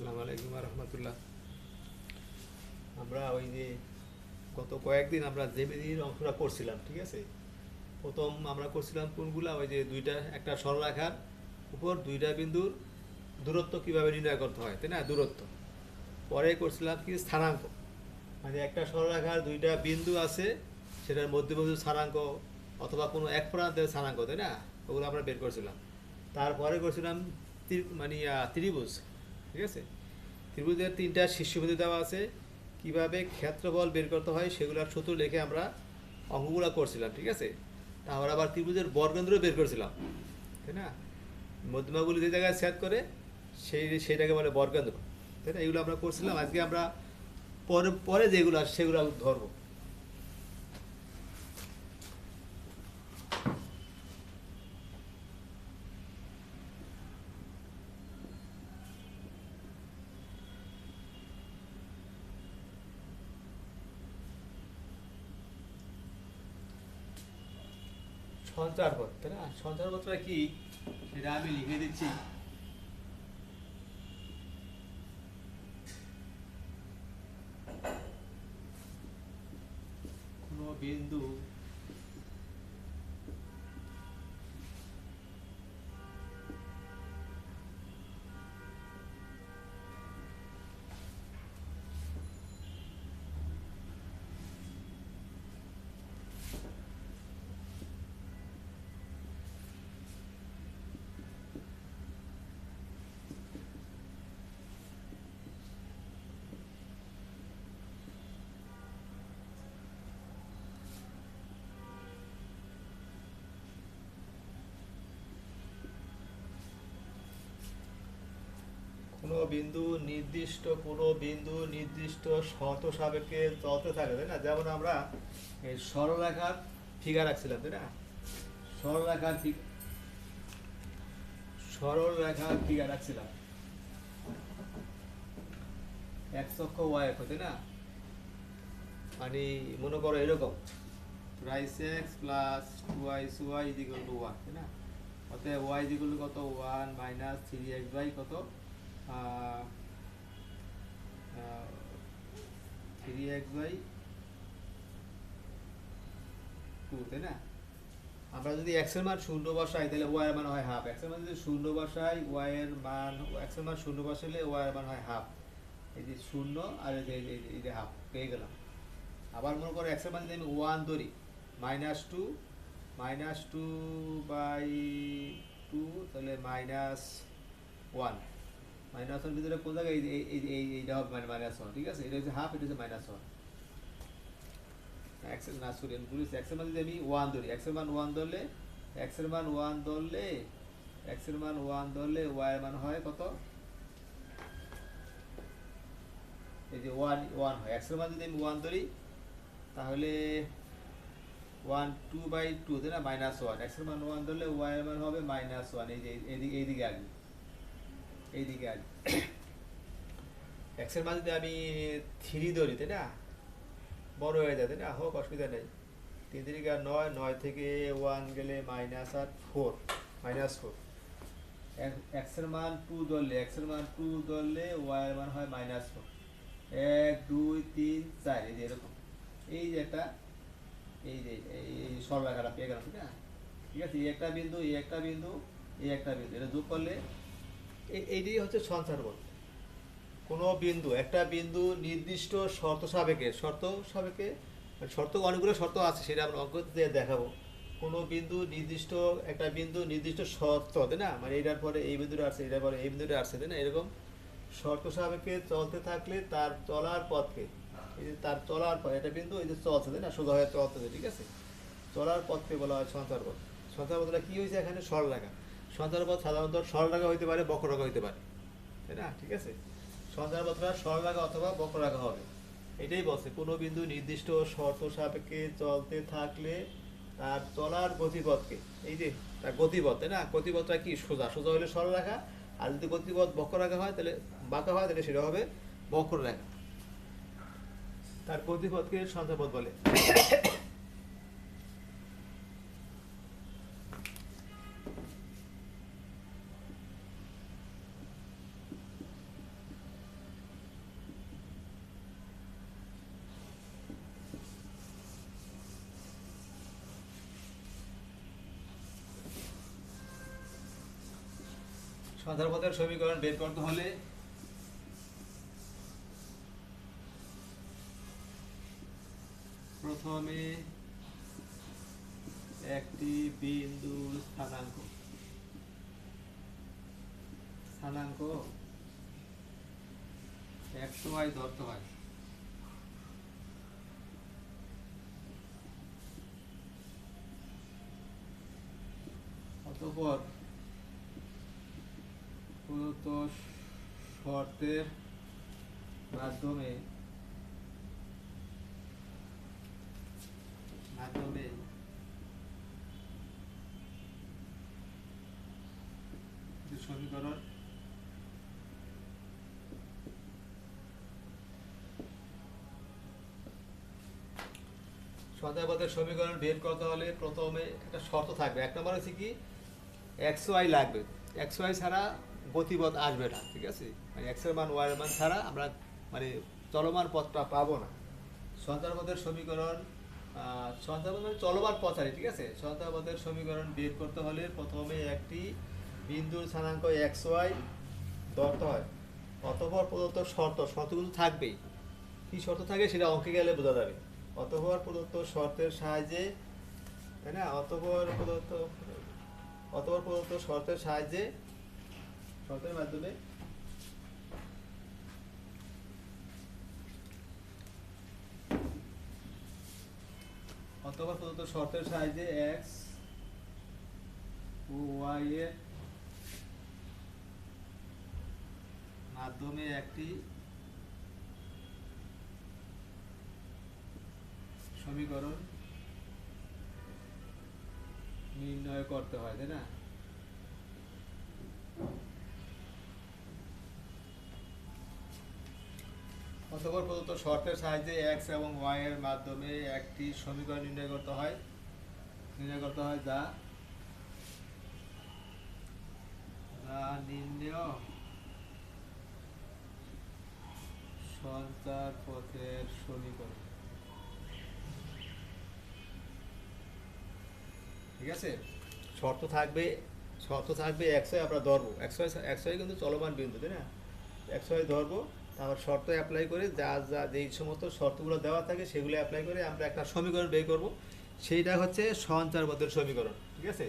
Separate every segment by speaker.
Speaker 1: আসসালামু আলাইকুম রহমতুল্লাহ। আমরা ওই যে গত কয়েকদিন আমরা জেমিনির অঙ্কটা করছিলাম, ঠিক আছে। প্রথম আমরা করছিলাম কোনগুলা, ওই যে দুইটা একটা সরলরেখার উপর দুইটা বিন্দুর দূরত্ব কিভাবে নির্ণয় করতে হয়, তাই না, দূরত্ব। পরে করছিলাম কি স্থানাঙ্ক, মানে একটা সরলরেখার দুইটা বিন্দু আছে, সেটার মধ্যবর্তী স্থানাঙ্ক অথবা কোনো এক প্রান্তের স্থানাঙ্ক, তাই না, ওগুলো আমরা বের করছিলাম। তারপরে করছিলাম মানে ত্রিভুজ, ঠিক আছে। ত্রিভুজের তিনটা শীর্ষবিন্দু দেওয়া আছে, কিভাবে ক্ষেত্রফল বের করতে হয় সেগুলোর সূত্র লিখে আমরা অঙ্কগুলো করছিলাম, ঠিক আছে। তারপর আবার ত্রিভুজের বর্গকেন্দ্র বের করছিলাম, তাই না। মধ্যমাগুলি যে জায়গায় সেট করে সেইটাকে বলে বর্গকেন্দ্র, তাই না। এগুলো আমরা করছিলাম। আজকে আমরা পরে পরে যেগুলো আছে সেগুলো ধরবো। সঞ্চারপথ, তাই না। সঞ্চারপথটা কি সেটা আমি লিখে দিচ্ছি। কোনো বিন্দু কোনো বিন্দু নির্দিষ্ট শর্ত সাপেক্ষে চলতে থাকে, তাই না। যেমন আমরা এই সরলরেখার ফিগার রাখছিলাম, তাই না। সরলরেখার সরলরেখার ফিগার রাখছিলাম, এক্স অক্ষ ওয়াই অক্ষ, তাই না। মানে মনে করো এরকম, thrice x plus twice y is equal to one, তাই না। অতএব ওয়াই ইজিক্যাল টু কত, one minus three x by কত, থ্রি এক্স বাই টু, তাই না। আমরা যদি এক্স এর মান শূন্য বসাই তাহলে ওয়াই এর মান হয় হাফ। এক্স এর মান যদি শূন্য বসাই ওয়াই এর মান, এক্স এর মান শূন্য বসাইলে ওয়াই এর মান হয় হাফ। এই যে শূন্য আর এই যে হাফ পেয়ে গেলাম। আবার মনে করো এক্স এর মান যদি আমি ওয়ান ধরি, মাইনাস টু বাই টু, তাহলে মাইনাস ওয়ান। মাইনাস ওয়ান ভিতরে কোন জায়গায় এইটা হবে, মানে মাইনাস ওয়ান, ঠিক আছে। এটা হচ্ছে হাফ, এটা হচ্ছে মাইনাস ওয়ান। এক্স এর না সরি আমি বলেছি, এক্স এর মান যদি আমি ওয়ান ধরি, এক্স এর মান ওয়ান ধরলে এক্স এর মান ওয়ান ধরলে এক্স এর মান ওয়ান ধরলে ওয়াই এর মান হয় কত, এই যে ওয়ান ওয়ান হয়। এক্স এর মান যদি আমি ওয়ান ধরি তাহলে ওয়ান টু বাই টু, তাই না, মাইনাস ওয়ান। এক্স এর মান ওয়ান ধরলে ওয়াই এর মান হবে মাইনাস ওয়ান। এই যে এইদিকে আসবে, এইদিকে আসবে। এক্স এর মান যদি আমি থ্রি ধরি, তাই না, বড় হয়ে যায়, তাই না, হোক অসুবিধা নেই। তিন তিরিকা নয়, নয় থেকে ওয়ান গেলে মাইনাস আর ফোর, মাইনাস ফোর। এক্স এর মান টু ধরলে ওয়াই এর মান হয় মাইনাস ফোর। এক দুই তিন চার, এই যে এরকম। এই যে একটা এই যে এই সরলরেখাটা পেয়ে গেলাম, ঠিক আছে। ঠিক আছে, এই একটা বিন্দু, এই একটা বিন্দু, এই একটা বিন্দু, এটা যোগ করলে এইটাই হচ্ছে সঞ্চারপথ। কোনো বিন্দু, একটা বিন্দু নির্দিষ্ট শর্ত সাপেক্ষে মানে শর্ত, অনেকগুলো শর্ত আছে, সেটা আমরা অঙ্ক দিয়ে দেখাবো। কোনো বিন্দু নির্দিষ্ট, একটা বিন্দু নির্দিষ্ট শর্ত, তাই না, মানে এটার পরে এই বিন্দুটা আসছে, এটার পরে এই বিন্দুটা আসছে, তাই না, এরকম শর্ত সাপেক্ষে চলতে থাকলে তার চলার পথকে, এই যে তার চলার পথ, এটা বিন্দু এই যে চলছে, তাই না, সোজা হয়ে চলতেছে, ঠিক আছে। চলার পথকে বলা হয় সঞ্চারপথ। সঞ্চারপথটা কি হয়েছে এখানে, সরলরেখা। সঞ্চারপথ সাধারণত সরলরেখা হইতে পারে, বক্ররেখা হইতে পারে, তাই না, ঠিক আছে। সঞ্চারপথটা সরলরেখা অথবা বক্ররেখা হবে। এটাই বলছে, কোনো বিন্দু নির্দিষ্ট শর্ত সাপেক্ষে চলতে থাকলে তার চলার গতিপথকে, এই যে তার গতিপথ, তাই না, গতিপথটা কি সোজা, সোজা হলে সরলরেখা। আর যদি গতিপথ বক্ররেখা হয় তাহলে, বাঁকা হয় তাহলে সেটা হবে বক্ররেখা। তার গতিপথকে সঞ্চারপথ বলে। সঞ্চার পথের সমীকরণ বের করতে হলে প্রথমে একটি বিন্দুর স্থানাঙ্ক xy ধরতে হয়। অতঃপর প্রদত্ত শর্তের মাধ্যমে সমীকরণ সঞ্চার পথের সমীকরণ বের করতে হলে প্রথমে একটা শর্ত থাকবে। এক নম্বর হচ্ছে কি এক্স ওয়াই লাগবে, এক্স ওয়াই ছাড়া গতিপথ আসবে না, ঠিক আছে? মানে এক্স এর মান ওয়াই এর মান ছাড়া আমরা মানে চলমান পথটা পাবো না। সঞ্চার পথের সমীকরণ সঞ্চার পথ মানে চলমান পথ আর, ঠিক আছে? সঞ্চার পথের সমীকরণ বের করতে হলে প্রথমে একটি বিন্দুর স্থানাঙ্ক এক্স ওয়াই ধরতে হয়। অতঃপর প্রদত্ত শর্তগুলো থাকবেই। কি শর্ত থাকে সেটা অঙ্কে গেলে বোঝা যাবে। অতঃপর প্রদত্ত শর্তের সাহায্যে, তাই না? অতঃপর প্রদত্ত শর্তের সাহায্যে, শর্তের মাধ্যমে এক্স ও ওয়াই এর মাধ্যমে একটি সমীকরণ নির্ণয় করতে হয়, তাই না? অতঃপর প্রদত্ত শর্তের সাহায্যে এক্স এবং ওয়াই এর মাধ্যমে একটি সমীকরণ নির্ণয় করতে হয় যা নির্ণেয় সঞ্চার পথের সমীকরণ, ঠিক আছে? শর্ত থাকবে এক্স ওয়াই আমরা ধরবো, এক্স ওয়াই কিন্তু চলমান বিন্দু, তাই না? এক্স ওয়াই ধরবো, তারপর শর্ত অ্যাপ্লাই করে যেই সমস্ত শর্তগুলো দেওয়া থাকে সেগুলো অ্যাপ্লাই করে আমরা একটা সমীকরণ বের করব। সেইটা হচ্ছে সঞ্চার পথের সমীকরণ, ঠিক আছে?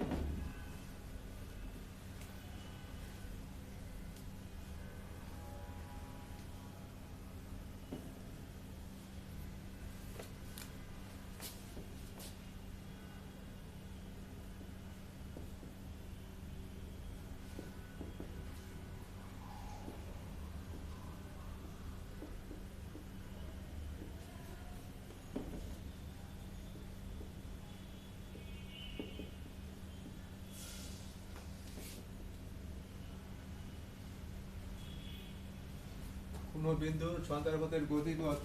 Speaker 1: কোনো বিন্দুর সঞ্চার পথের গতিপথ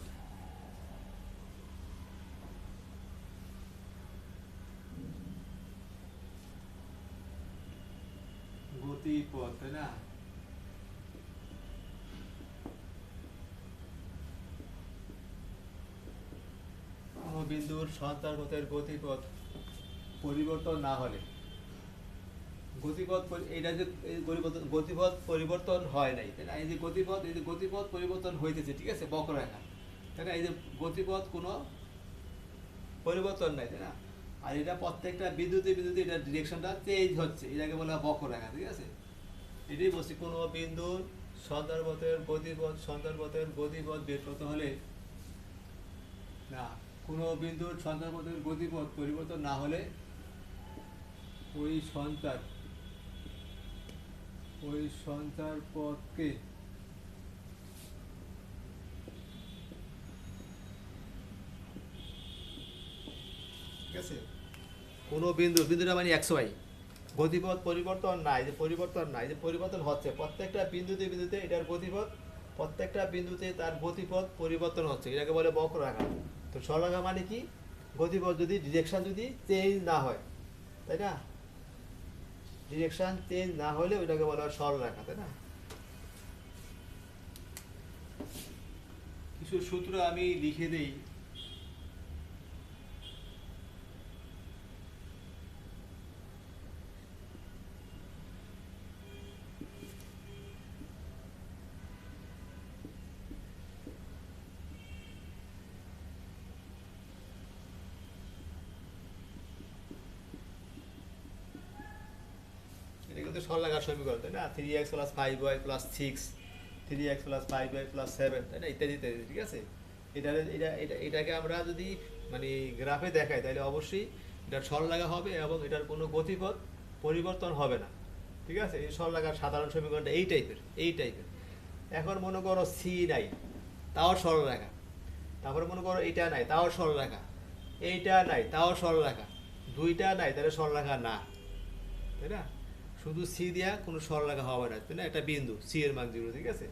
Speaker 1: তাই না? কোনো বিন্দুর সঞ্চার পথের গতিপথ পরিবর্তন না হলে, গতিপথ পরিবর্তন হয় নাই, তাই না? এই যে গতিপথ পরিবর্তন হইতেছে, ঠিক আছে? বক্ররেখা, তাই না? এই যে গতিপথ কোনো পরিবর্তন নাই, তাই না? আর এটা প্রত্যেকটা বিদ্যুতে এটা ডিরেকশনটা চেঞ্জ হচ্ছে, এটাকে বলা হয় বক্ররেখা, ঠিক আছে? এটাই বলছি, কোনো বিন্দুর সঞ্চার পথের গতিপথ বের করতে হলে না, কোনো বিন্দুর সঞ্চার পথের গতিপথ পরিবর্তন না হলে ওই সঞ্চার পথকে ঠিক আছে? কোনো বিন্দুটা মানে এক্স ওয়াই, গতিপথ পরিবর্তন নাই, যে পরিবর্তন হচ্ছে প্রত্যেকটা বিন্দুতে এটার গতিপথ, প্রত্যেকটা বিন্দুতে তার গতিপথ পরিবর্তন হচ্ছে, এটাকে বলে বক্ররেখা। তো সরলরেখা মানে কি? গতিপথ যদি ডিরেকশন যদি চেঞ্জ না হয়, তাই না? ডিরেকশন চেঞ্জ না হলে ওইটাকে বলা হয় সরলরেখা, তাই না? কিছু সূত্র আমি লিখে দেই। কিন্তু সরলরেখার সমীকরণ, তাই না? 3x + 5y + 6, 3x + 5y + 7, তাই না, ইত্যাদি ইত্যাদি। ঠিক আছে, এটাকে আমরা যদি মানে গ্রাফে দেখাই তাহলে অবশ্যই এটা সরলরেখা হবে এবং এটার কোনো গতিপথ পরিবর্তন হবে না। ঠিক আছে, এই সরলরেখার সাধারণ সমীকরণটা এই টাইপের। এখন মনে করো সি নাই, তাও সরলরেখা। তারপরে মনে করো এইটা নাই, তাও সরলরেখা। এইটা নাই, তাও সরলরেখা। দুইটা নাই, তাহলে সরলরেখা না, তাই না? শুধু সি দিয়া কোনো সরলরেখা হবে না, তাই না? একটা বিন্দু সি এর মান 0। ঠিক আছে,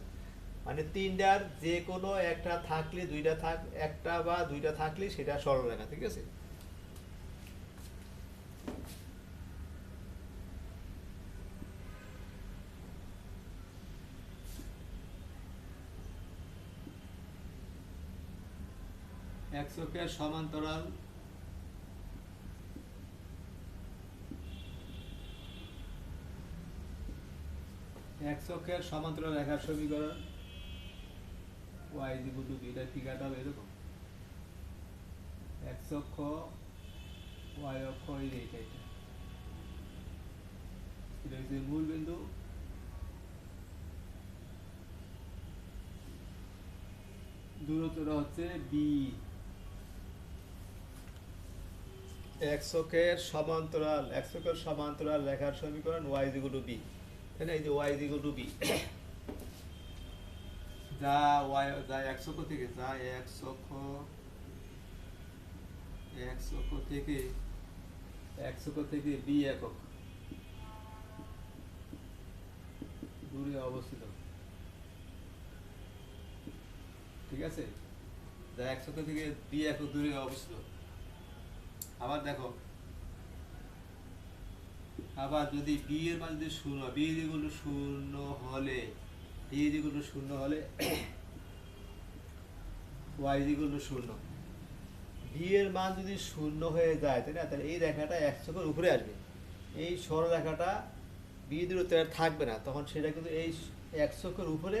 Speaker 1: মানে তিনটার যে কোনো একটা থাকলে একটা বা দুইটা থাকলে সেটা সরলরেখা। ঠিক আছে, এক চোখের সমান্তরাল রেখার সমীকরণ y = b, এটা ফিগারটা হবে এরকম। x অক্ষ, y অক্ষ, এটা হচ্ছে মূল বিন্দু, দূরত্বটা হচ্ছে b। x অক্ষের সমান্তরাল রেখার সমীকরণ y = b, তাই না? এই যে y = b, যা x অক্ষ থেকে b একক দূরে অবস্থিত। ঠিক আছে, যা x অক্ষ থেকে b একক দূরে অবস্থিত। আবার দেখো, আবার যদি b এর মান যদি 0, b = 0 হলে y = 0, b এর মান যদি 0 হয়ে যায়, তাই না, তাহলে এই রেখাটা x অক্ষের উপরে আসবে। এই সরলরেখাটা b দূরত্বে আর থাকবে না, তখন সেটা কিন্তু এই x অক্ষের উপরে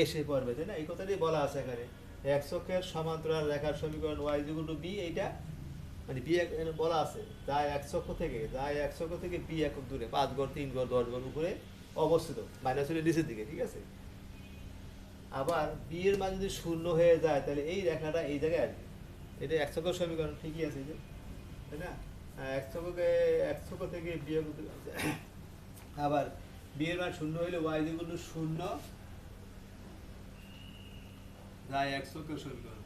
Speaker 1: এসে পড়বে, তাই না? এই কথাটাই বলা আছে এখানে, x অক্ষের সমান্তরাল রেখার সমীকরণ y = b, এইটা মানে b বলা আছে যা x অক্ষ থেকে b একক দূরে 5 গড়, 3 গড়, 10 গড় উপরে অবস্থিত, মাইনাস হলে নিচের দিকে। ঠিক আছে, আবার b এর মান যদি 0 হয়ে যায় তাহলে এই রেখাটা এই জায়গায় আসবে। এটা x অক্ষের সমীকরণ, ঠিকই আছে, তাই না? x অক্ষ থেকে b একক দূরে। আবার b এর মান 0 হইলে y = 0, যা x অক্ষের সমীকরণ।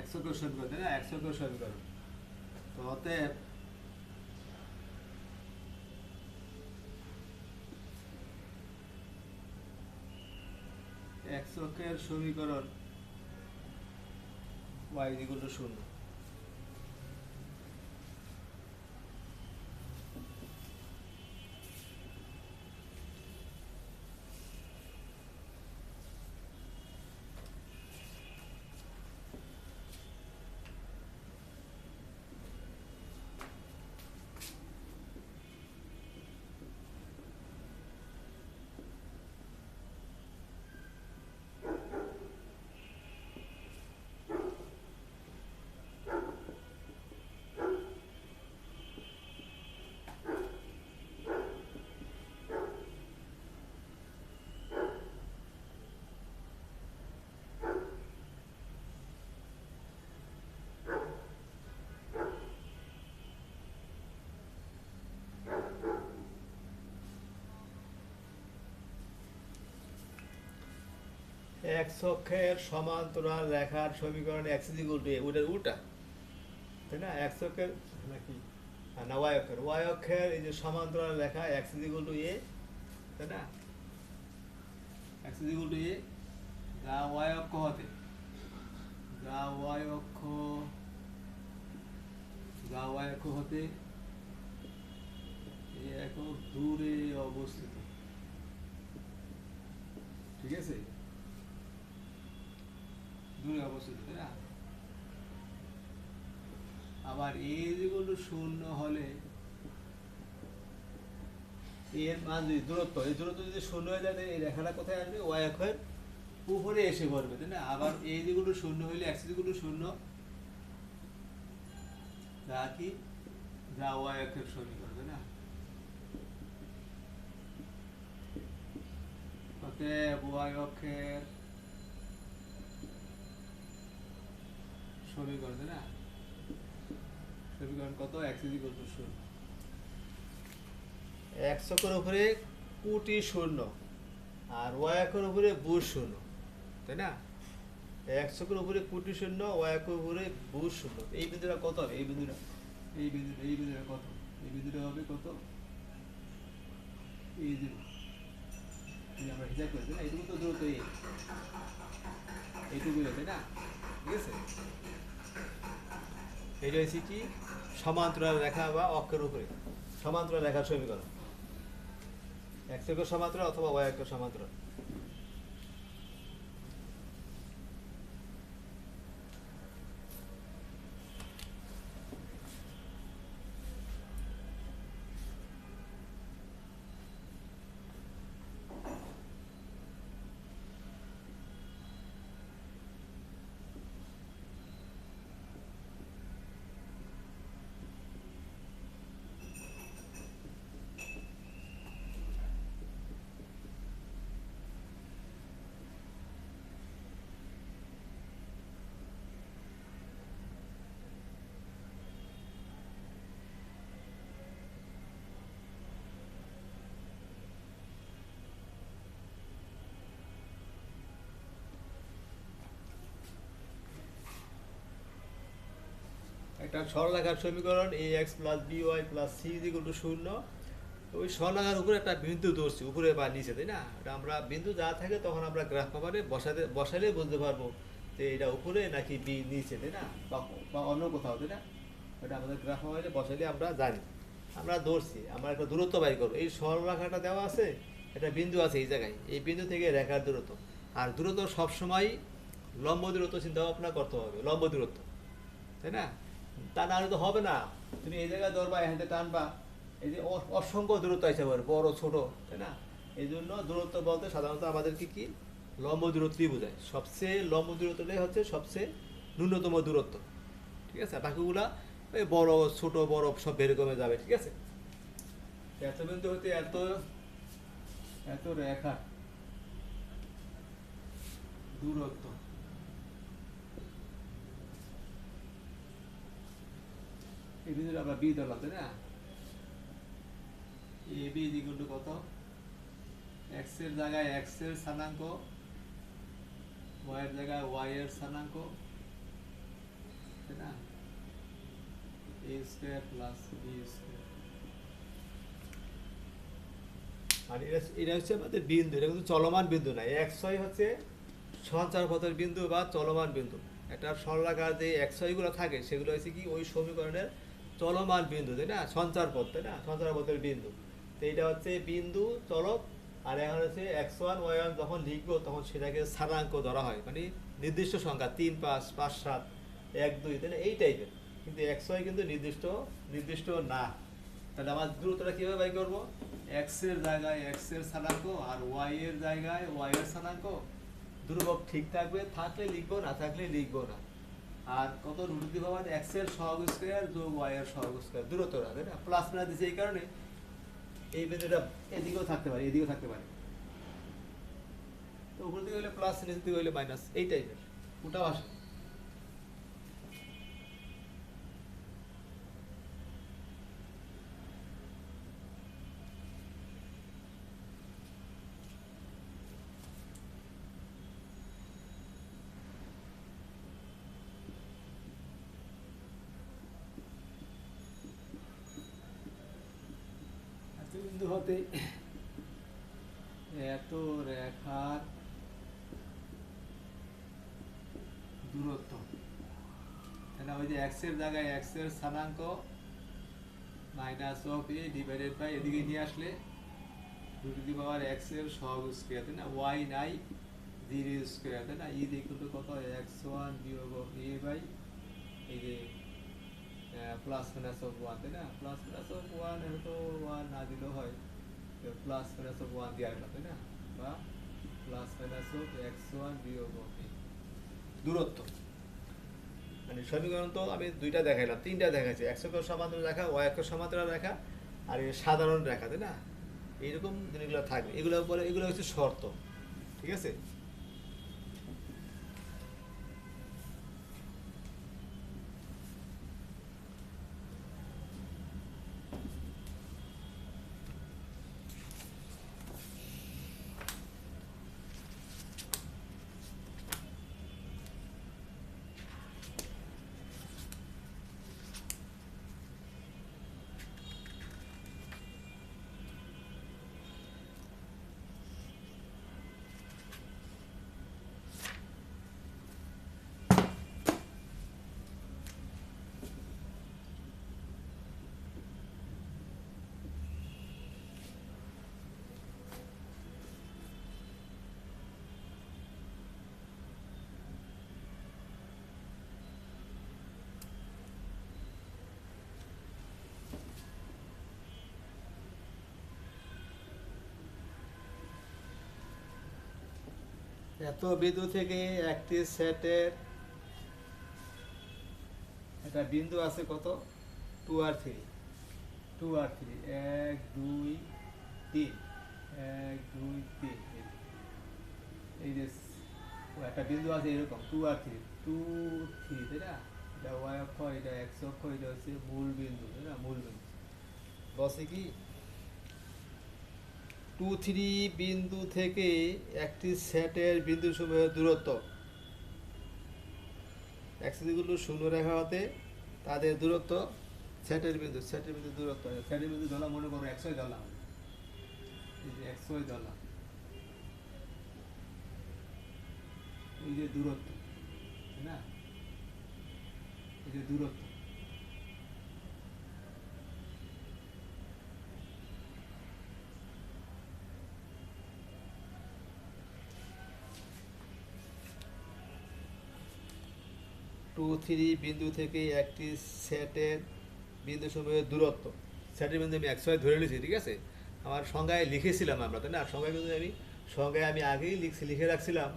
Speaker 1: x অক্ষের সমীকরণ, তাই না? x অক্ষের সমীকরণ। তো অতএব x অক্ষের সমীকরণ y = 0। x অক্ষের সমান্তরাল রেখার সমীকরণ x = a, ওটার উল্টা, তাই না? x অক্ষের নাকি না y অক্ষের এই যে সমান্তরাল রেখা x = a, তাই না? x = a, যা y অক্ষ হতে একক দূরে অবস্থিত। ঠিক আছে, দূরে অবস্থিত, তাই না? আবার a = 0 হলে এর মান যদি দূরত্ব যদি 0 হয়ে যায়, এই রেখাটা কোথায় আসবে? y অক্ষের উপরে এসে পড়বে, তাই না? আবার a = 0 হলে x = 0, যা কি যা ওয়াই অক্ষের সমীকরণ তাই না? অতএব ওয়াই অক্ষের সমীকরণ তাই না? সমীকরণ কত? x = 0। x অক্ষের উপরে কোটি শূন্য আর y অক্ষের উপরে বুশ শূন্য তাই না? x অক্ষের উপরে কোটি শূন্য, y অক্ষের উপরে বুশ শূন্য। এই বিন্দুটা কত হবে? এই বিন্দুটা কত? এই বিন্দুটা হবে কত? এই যে আমরা হিসাব করেছি না, এইটুকু তো দূরত্ব এইটুকু তাই না? ঠিক আছে, এটা হচ্ছে কি সমান্তরাল রেখা বা অক্ষের উপরে সমান্তরাল রেখার সমীকরণ। x অক্ষের সমান্তরাল অথবা y অক্ষের সমান্তরাল। একটা সরলরেখার সমীকরণ ax + by + c = 0। ওই সরলরেখার উপরে একটা বিন্দু ধরছি, উপরে বা নিচে তাই না? এটা আমরা বিন্দু যা থাকে তখন আমরা গ্রাফ পেপারে বসালে বুঝতে পারবো যে এটা উপরে নাকি নিচে তাই না, বা অন্য কোথাও তাই না? এটা আমাদের গ্রাফ পেপারে বসালে আমরা জানি। আমরা ধরছি, আমরা একটা দূরত্ব বাই করবো। এই সরলরেখাটা দেওয়া আছে, একটা বিন্দু আছে এই জায়গায়, এই বিন্দু থেকে রেখার দূরত্ব। আর দূরত্ব সবসময় লম্ব দূরত্ব চিন্তা ভাবনা করতে হবে, লম্ব দূরত্ব তাই না? তা না হলে তো হবে না। তুমি এই জায়গায় ধরবা, এখানে টানবা, এই যে অসংখ্য দূরত্ব আছে বড় ছোট তাই না? এই জন্য দূরত্ব বলতে সাধারণত আমাদেরকে কি লম্ব দূরত্বই বোঝায়। সবচেয়ে লম্ব দূরত্বটাই হচ্ছে সবচেয়ে ন্যূনতম দূরত্ব। ঠিক আছে, বাকিগুলা ওই বড় ছোট বড় সব বের কমে যাবে। ঠিক আছে, এত বিন্দু হতে এত এত রেখা দূরত্ব, এই বিন্দুটা আমরা বি ধরলাম তাই না? এ বি = কত? x এর জায়গায় x এর স্থানাঙ্ক, y এর জায়গায় y এর স্থানাঙ্ক তাই না? a² + b²। আর এটা হচ্ছে আমাদের বিন্দু, এটা কিন্তু চলমান বিন্দু না। xy হচ্ছে সঞ্চার পথের বিন্দু বা চলমান বিন্দু। একটা সরলরেখার যে xy গুলো থাকে সেগুলো হচ্ছে কি ওই সমীকরণের চলমান বিন্দু তাই না? সঞ্চার পথ তাই না? সঞ্চার পথের বিন্দু। তো এটা হচ্ছে বিন্দু চলক। আর এখন হচ্ছে x1 y1 যখন লিখবো তখন সেটাকে স্থানাঙ্ক ধরা হয়, মানে নির্দিষ্ট সংখ্যা 3 5 5 7 1 2 তাই না, এই টাইপের। কিন্তু xy কিন্তু নির্দিষ্ট না। তাহলে আমার দূরত্বটা কিভাবে বাই করবো? x এর জায়গায় x এর স্থানাঙ্ক আর y এর জায়গায় y এর স্থানাঙ্ক। ধ্রুবক ঠিক থাকবে, থাকলে লিখবো, না থাকলে লিখবো না। আর কত √(x এর সহগ স্কয়ার যোগ y এর সহগ স্কয়ার দূরত্বটা তাই না? প্লাস না দিছে এই কারণে এই বিন্দুটা এদিকেও থাকতে পারে, এদিকেও থাকতে পারে। তো উপর দিকে হলে প্লাস, নিচের দিকে হলে মাইনাস, এই টাইপের ওটাও আসে। বিন্দু হতে এত রেখার দূরত্ব তাহলে ওই যে x এর জায়গায় x এর স্থানাঙ্ক -a এদিকে নিয়ে আসলে √x এর সহগ স্কয়ার তাই না? y নাই 0 স্কয়ার তাই না? কত? x1 - a এই যে +-1 তাই না? +-1 হয়তো 1 না দিলেও হয়, +-1 দিয়ে রাখলাম তাই না? বা +-x1 - a দূরত্ব। মানে সমীকরণ তো আমি দুইটা দেখাইলাম, তিনটা দেখাচ্ছি, এক্স অক্ষের সমান্তরাল রেখা, ওয়াই অক্ষের সমান্তরাল রেখা, আর এই সাধারণ রেখা, তাই না? এইরকম জিনিসগুলো থাকবে, এগুলো বলে, এগুলো হচ্ছে শর্ত। ঠিক আছে? এত বিন্দু থেকে একটি সেটের একটা বিন্দু আছে কত, 2 আর 3, 2 আর 3, 1 2 3, 1 2 3, এই যে একটা বিন্দু আছে এরকম 2 আর 3, 2 3, তাই না? এটা ওয়াই অক্ষ, এটা এক্স অক্ষ, এটা হচ্ছে মূল বিন্দু, তাই না? মূল বিন্দু বসে কি 2 3 বিন্দু থেকে একটি সেটের বিন্দু সমূহের দূরত্ব এক্সগুলো শূন্য রেখা হতে তাদের দূরত্ব, সেটের বিন্দু, সেটের বিন্দু দূরত্ব, সেটের বিন্দু ধরলাম, মনে করো এক্স ওয়াই ধরলাম, এই যে এক্স ওয়াই ধরলাম, এই যে দূরত্ব, তাই না? এই যে দূরত্ব, টু থ্রি বিন্দু থেকে একটি সেটের বিন্দু সমূহের দূরত্ব, সেটের বিন্দু আমি এক্স ওয়াই ধরে নিয়েছি, ঠিক আছে? আমার সংজ্ঞায় লিখেছিলাম আমরা, তাই না? সংজ্ঞায় কিন্তু আমি আগেই লিখে রাখছিলাম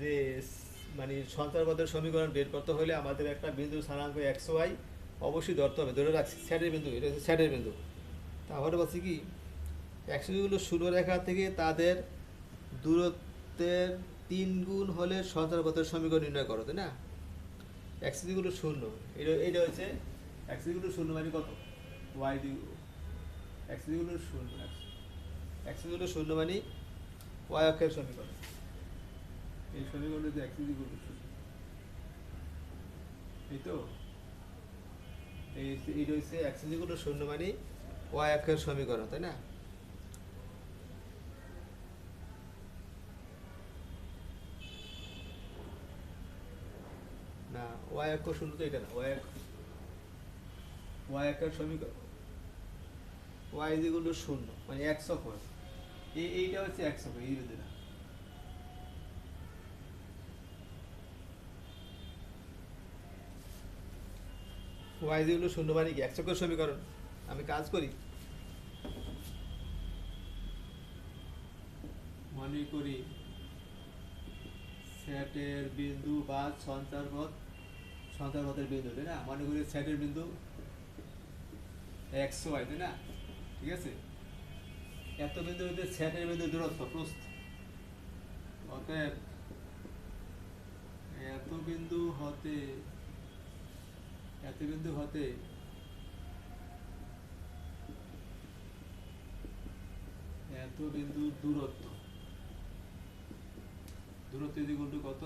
Speaker 1: যে মানে সঞ্চারপথের সমীকরণ বের করতে হলে আমাদের একটা বিন্দু স্থানাঙ্ক এক্স ওয়াই অবশ্যই ধরতে হবে, ধরে রাখছি সেটের বিন্দু, এটা হচ্ছে সেটের বিন্দু। তাহলে বলছি কি এক্সগুলো শূন্য রেখা থেকে তাদের দূরত্বের 3 গুণ হলে সঞ্চারপথের সমীকরণ নির্ণয় করো, তাই না? এক্সগুলো শূন্য, এটা হচ্ছে এক্সগুলো শূন্য মানে কত, ওয়াই দি, এক্সগুলো শূন্য, এক্সগুলো শূন্য মানে ওয়াই অক্ষের সমীকরণ, এই সমীকরণ হচ্ছে এক্সগুলো শূন্য, এই তো এইটা হচ্ছে এক্সগুলো শূন্য মানে ওয়াই অক্ষের সমীকরণ, তাই না? না, ওয়াই অক্ষ শূন্য তো এটা না, ওয়াই অক্ষের সমীকরণ, ওয়াই যেগুলো শূন্য মানে এক্স অক্ষ, এইটা হচ্ছে এক্স অক্ষ, এই বিন্দুটা ওয়াই যেগুলো শূন্য মানে কি এক্স অক্ষের সমীকরণ। আমি কাজ করি, মনে করি সেটের বিন্দু বা সঞ্চারপথের বিন্দু, তাই না? মনে করি সেটের বিন্দু এক্স ওয়াই, তাই না? ঠিক আছে, এত বিন্দু হইতে সেটের বিন্দু দূরত্ব প্রস্থ, অতএব এত বিন্দু হতে এত বিন্দু হতে এত বিন্দুর দূরত্ব, দূরত্ব যদি গুণটি কত,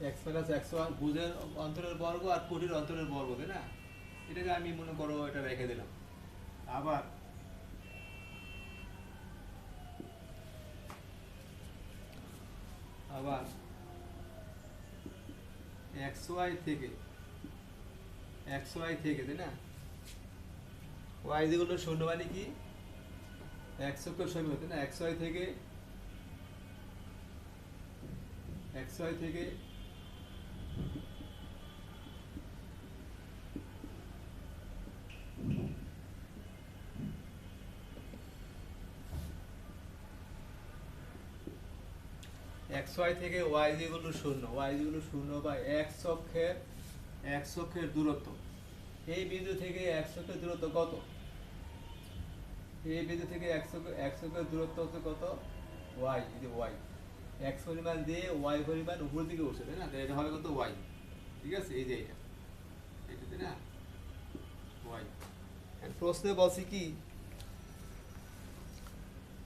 Speaker 1: এক্স প্লাস এক্স ওয়ান, ভুজের অন্তরের বর্গ আর কোটির অন্তরের বর্গ, তাই না? এটাকে আমি মনে করো এটা রেখে দিলাম। আবার আবার এক্স ওয়াই থেকে তাই না, ওয়াই যেগুলো শূন্য মানে কি এক্স অক্ষের সমীকরণ, তাই না? এক্স ওয়াই থেকে এক্স ওয়াই থেকে ওয়াই যেগুলো শূন্য, ওয়াই যেগুলো শূন্য বা এক্স অক্ষের দূরত্ব, এই বিন্দু থেকে এক্স অক্ষের দূরত্ব কত? এই বিন্দু থেকে এক্স অক্ষের দূরত্ব হচ্ছে কত? ওয়াই, এই যে ওয়াই, এক্স পরিমাণ দিয়ে ওয়াই পরিমাণ উপর দিকে উঠছে, তাই না? তো এটা হবে কত? ওয়াই। ঠিক আছে, এই যে এটা, তাই না? ওয়াই। প্রশ্নে বলছে কি,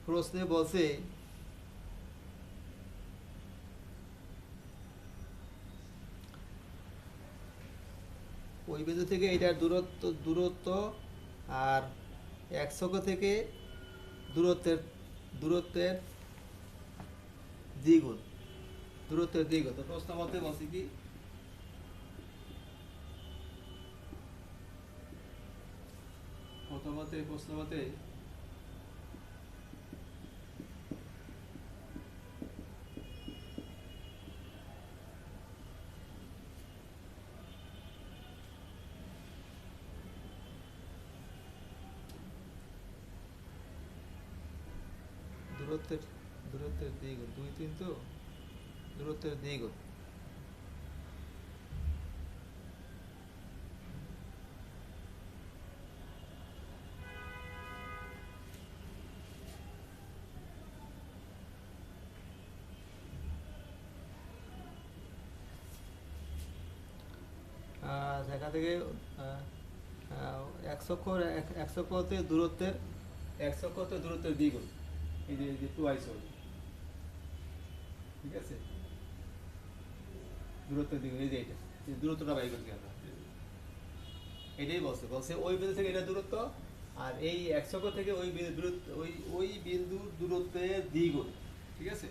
Speaker 1: প্রশ্নে বলছে ওই বিন্দু থেকে এটার দূরত্ব আর এক্স অক্ষ থেকে দূরত্বের দূরত্বের দ্বিগুণ, দূরত্বের দ্বিগুণ। তো প্রশ্ন মতে বলছি কি, প্রশ্ন মতে দূরত্বের দূরত্বের দ্বিগুণ, 2 3 তো দূরত্বের দ্বিগুণ। সেখান থেকে এক্স অক্ষ হতে দূরত্বের দ্বিগুণ, এই যে টুয়াইস হবে। ঠিক আছে, দূরত্বের দ্বিগুণ, এই যে এটা, এই দূরত্বটা বাই করছি আমরা। এটাই বলছে ওই বিন্দু থেকে এটা দূরত্ব, আর এই এক্স অক্ষ থেকে ওই বিন্দু দূরত্ব, ওই বিন্দুর দূরত্বের দ্বিগুণ। ঠিক আছে,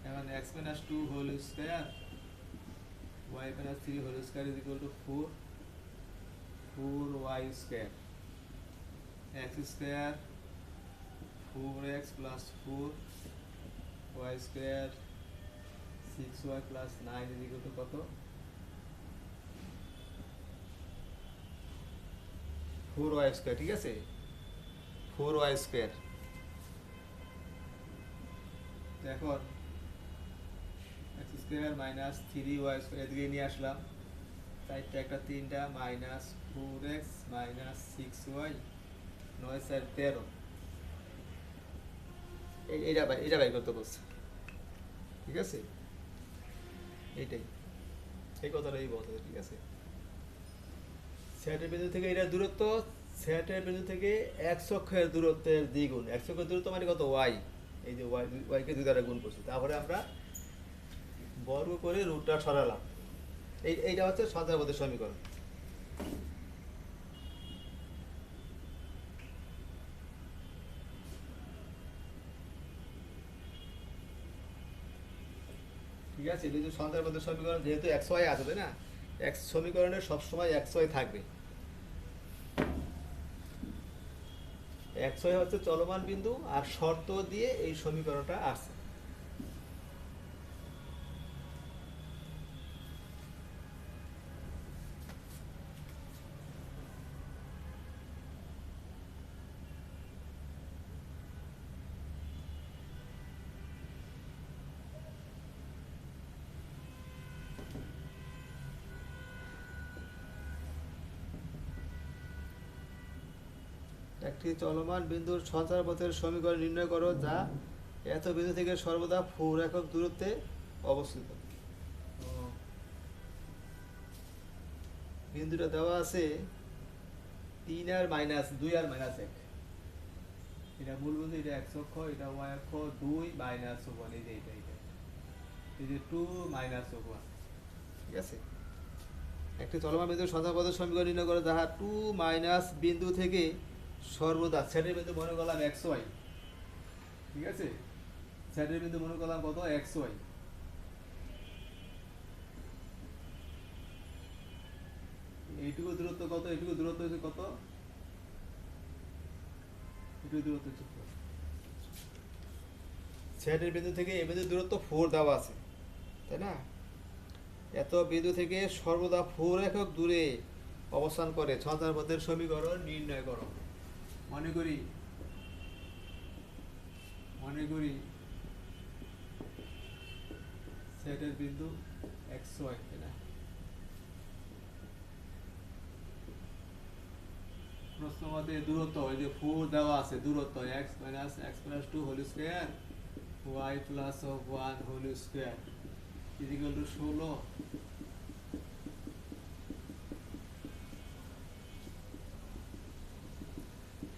Speaker 1: এখন x minus 2 whole square y minus 3 whole square is equal to 4y square, x square 4x plus 4y square 6y plus 9 is equal to কত? 4y square। ঠিক আছে, 4y square। এখন x square minus 3y square এদিকে নিয়ে আসলাম, চারটা একটা তিনটা, minus 4x minus 6y 9 4 13, এটা বাই করতে বলছে। ঠিক আছে, এইটাই, এই কথাটাই বলতে। ঠিক আছে, সেটের বিন্দু থেকে এটার দূরত্ব, সেটের বিন্দু থেকে এক্স অক্ষের দূরত্বের দ্বিগুণ। এক্স অক্ষের দূরত্ব মানে কত? ওয়াই। এই যে ওয়াইকে 2 দ্বারা গুণ করছি, তারপরে আমরা বর্গ করে রুটটা সরালাম। এইটা হচ্ছে সঞ্চারপথের সমীকরণ। ঠিক আছে, এটা যে সঞ্চারপথের সমীকরণ, যেহেতু এক্স ওয়াই আছে, তাই না? এক্স সমীকরণে সবসময় এক্স ওয়াই থাকবে। এক্স ওয়াই হচ্ছে চলমান বিন্দু, আর শর্ত দিয়ে এই সমীকরণটা আসছে। একটি চলমান বিন্দুর সঞ্চারপথের সমীকরণ নির্ণয় করো যা এত বিন্দু থেকে সর্বদা 4 একক দূরত্বে অবস্থিত। বিন্দুটা দেওয়া আছে 3 আর মাইনাস 2 আর মাইনাস 1, এটা মূল বিন্দু, এটা এক্স অক্ষ, এটা ওয়াই অক্ষ, 2 মাইনাস 1, এই যে এই যে 2 মাইনাস 1। ঠিক আছে, একটি চলমান বিন্দুর সঞ্চারপথের সমীকরণ নির্ণয় করো যাহা 2 মাইনাস বিন্দু থেকে সর্বদা, সেটের বিন্দু মনে করলাম এক্স ওয়াই। ঠিক আছে, সেটের বিন্দু মনে করলাম কত? X y. এইটুকু দূরত্ব কত? এইটুকু দূরত্ব হচ্ছে কত? এইটুকু দূরত্ব হচ্ছে 4। সেটের বিন্দু থেকে এই বিন্দুর দূরত্ব 4 দেওয়া আছে, তাই না? এত বিন্দু থেকে সর্বদা 4 একক দূরে অবস্থান করে সঞ্চারপথের সমীকরণ নির্ণয় করো। মনে করি সেটের বিন্দু এক্স ওয়াই, তাই না? প্রশ্ন মতে দূরত্ব, ওই যে 4 দেওয়া আছে, দূরত্ব x - x + 2 whole square y + 1 whole square equal to 16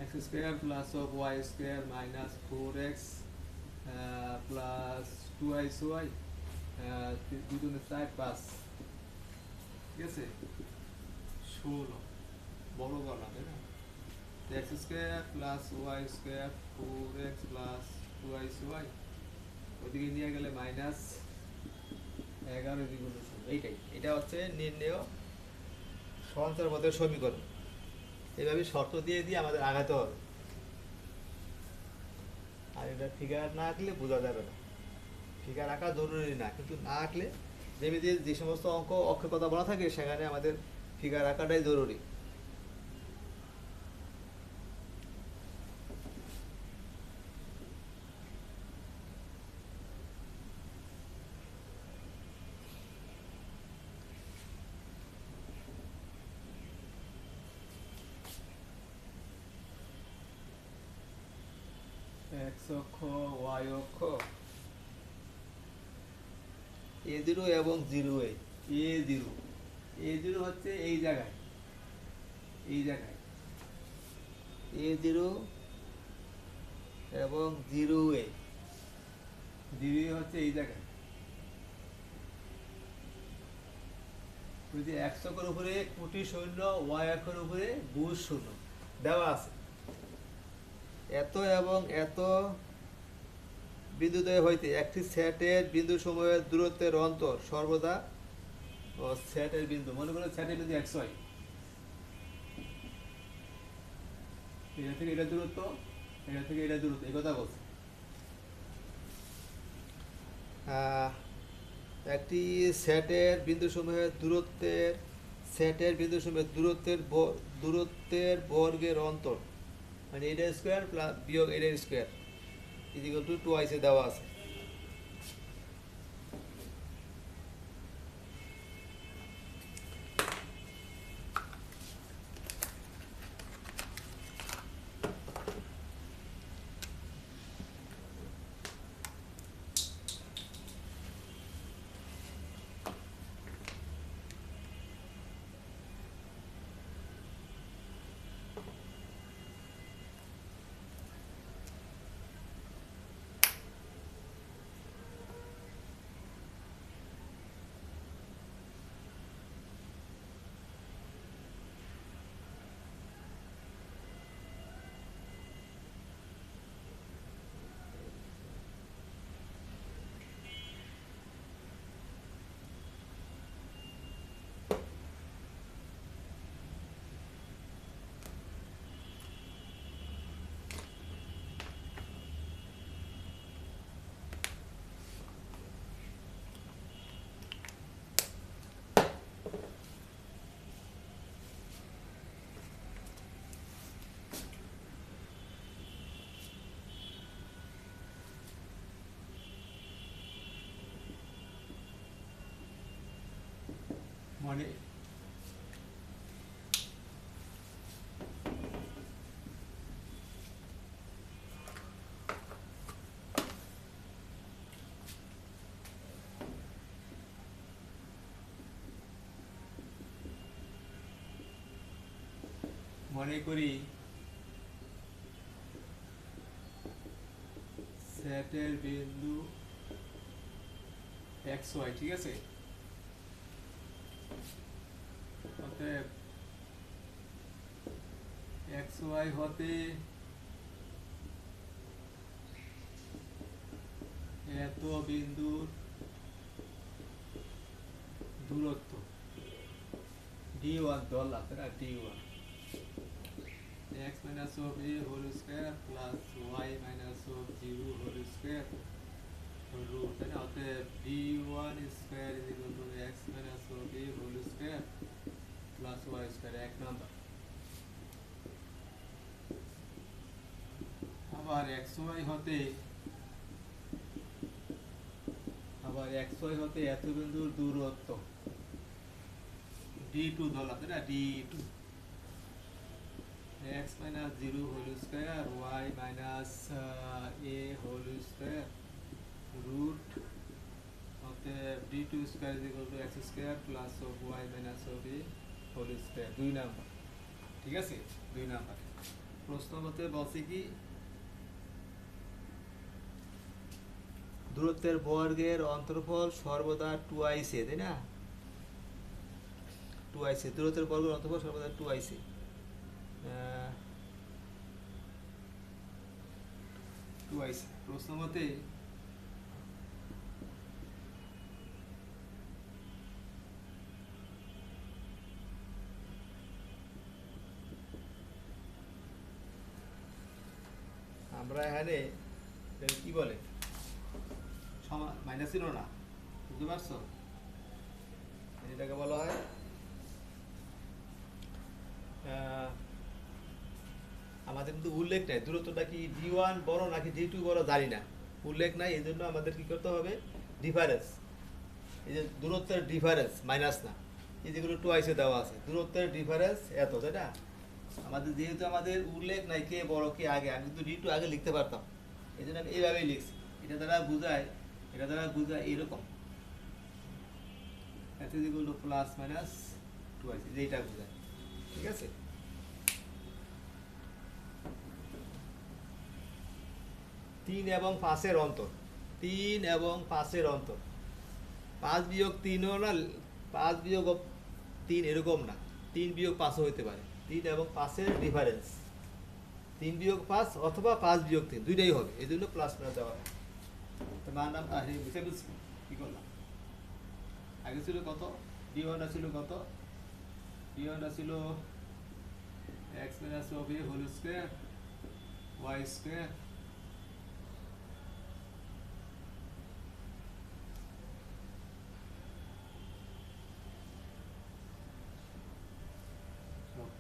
Speaker 1: x square plus of y square minus 4x plus 2y 2 দুগুণে 4 5, ঠিক আছে? 16 বড় গণনা, তাই না? x square plus y square 4x plus 2y ওদিকে নিয়ে গেলে মাইনাস 11 দ্বিগুণ 16। এইটাই, এটা হচ্ছে নির্ণেয় সঞ্চার পথের সমীকরণ। এইভাবে শর্ত দিয়ে দিয়ে আমাদের আগাতে হবে, আর এটা ফিগার না আঁকলে বোঝা যাবে না। ফিগার আঁকা জরুরি না, কিন্তু না আঁকলে যেমনি যে সমস্ত অঙ্ক অক্ষের কথা বলা থাকে সেখানে আমাদের ফিগার আঁকাটাই জরুরি। এক্স অক্ষ, ওয়াই অক্ষ, A0 এবং 0A। A0 হচ্ছে এই জায়গায়, A0 এবং 0A হচ্ছে এই জায়গায়। যদি x অক্ষের উপরে কোটি শূন্য, y অক্ষের উপরে ভুজ শূন্য দেওয়া আছে, এত এবং এত বিন্দুদ্বয় হইতে একটি সেটের বিন্দু সময়ের দূরত্বের অন্তর সর্বদা সেটের বিন্দু, মনে করো সেটের বিন্দু x y, এটা থেকে এটা দূরত্ব, এটা থেকে এটা দূরত্ব, এই কথা বলছে। একটি সেটের বিন্দু সময়ের দূরত্বের বর্গের অন্তর, মানে এটা স্কোয়ার প্লাস বিয়োগ এটা স্কোয়ার ইকুয়াল টু 2 দেওয়া আছে। মানে মনে করি সেটের বিন্দু এক্স ওয়াই, ঠিক আছে? অতএব এক্স ওয়াই হতে এত বিন্দুর দূরত্ব d1 ধরলাম, তাই না? d1 x minus of a whole square plus y minus of 0 whole square root, তাই না? অতএব d1 square is equal to x minus of a whole square plus y square, এক নাম্বার। আবার xy হতে xy হতে এত বিন্দুর দূরত্ব d2 ধরলাম তাই না, d2 x minus 0 whole square y minus a whole square root অতএব d2 square is equal to x square plus of y minus of a whole square 2 number. ঠিক আছে, 2 নাম্বার প্রশ্ন মতে বলছে কি দূরত্বের বর্গের অন্তর্ফল সর্বদা 2ic, তাই না, 2ic দূরত্বের বর্গের অন্তর্ফল সর্বদা 2ic। প্রশ্ন মতে আমরা এখানে কি বলে মাইনাস ছিল না, বুঝতে পারছো, এটাকে বলা হয় আমাদের কিন্তু উল্লেখ নাই দূরত্বটা কি d1 বড় নাকি d2 বড় জানি না, উল্লেখ নাই, এই জন্য আমাদের কি করতে হবে ডিফারেন্স, এই যে দূরত্বের ডিফারেন্স মাইনাস না, এই যেগুলো 2ic দেওয়া আছে দূরত্বের ডিফারেন্স এত, তাই না, আমাদের যেহেতু আমাদের উল্লেখ নাই কে বড় কে আগে, আমি কিন্তু d2 আগে লিখতে পারতাম, এই জন্য আমি এইভাবেই লিখছি, এটা দ্বারা বোঝায় এরকম প্লাস মাইনাস 2ic এইটা বোঝায়। ঠিক আছে, 3 এবং 5-এর অন্তর, 3 এবং 5-এর অন্তর, 5 বিয়োগ 3ও না, 5 বিয়োগ 3 এরকম না, 3 বিয়োগ 5ও হতে পারে, 3 এবং 5-এর ডিফারেন্স 3 বিয়োগ 5 অথবা 5 বিয়োগ 3 দুইটাই হবে, এই জন্য প্লাস মাইনাস দেওয়া হয়। মান নাম কি করলাম, আগে ছিল কত, d1 ছিল কত, d1 ছিল x minus of a whole square y square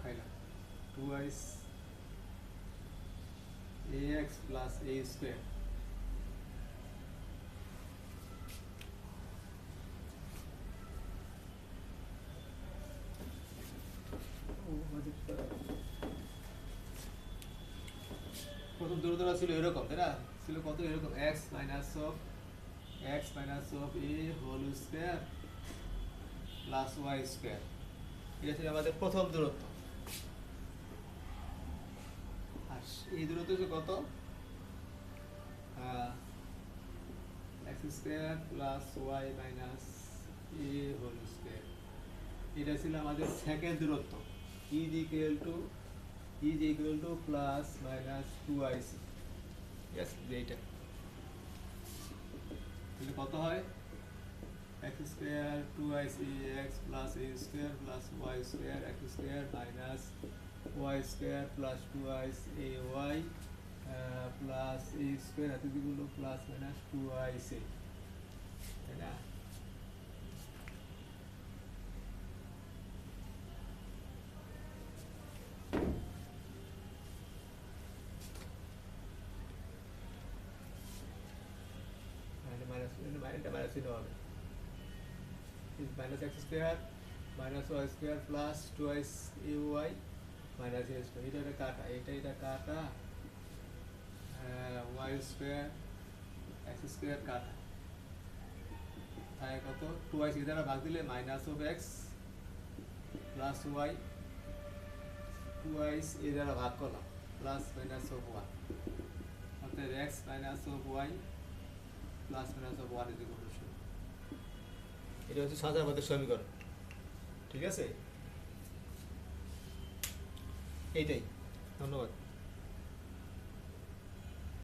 Speaker 1: খাইলাম 2x ax plus a square প্রথম দূরত্বটা ছিল এরকম, তাই না, ছিল কত এরকম x minus of a whole square plus y square, এটা ছিল আমাদের প্রথম দূরত্ব, আর এই দূরত্ব হচ্ছে কত x square plus y minus a whole square, এটা ছিল আমাদের সেকেন্ড দূরত্ব, is equal to plus minus 2ic। yes, এইটা তাহলে কত হয় x square 2ic x plus a square plus y square x square minus y square plus 2ic ay plus a square এত দিগুলো plus minus 2ic, তাই না, minus x square minus y square plus 2ic ay minus a square, এটা কাটা, এটা কাটা, y square x square কাটা, তাই কত 2ic দ্বারা ভাগ দিলে minus of x plus y, 2ic এর দ্বারা ভাগ করলাম plus minus of y, অর্থাৎ x minus of y plus minus of 1 is equal to 0। এটা হচ্ছে সাজাবাদের সমীকরণ। ঠিক আছে, এইটাই, ধন্যবাদ।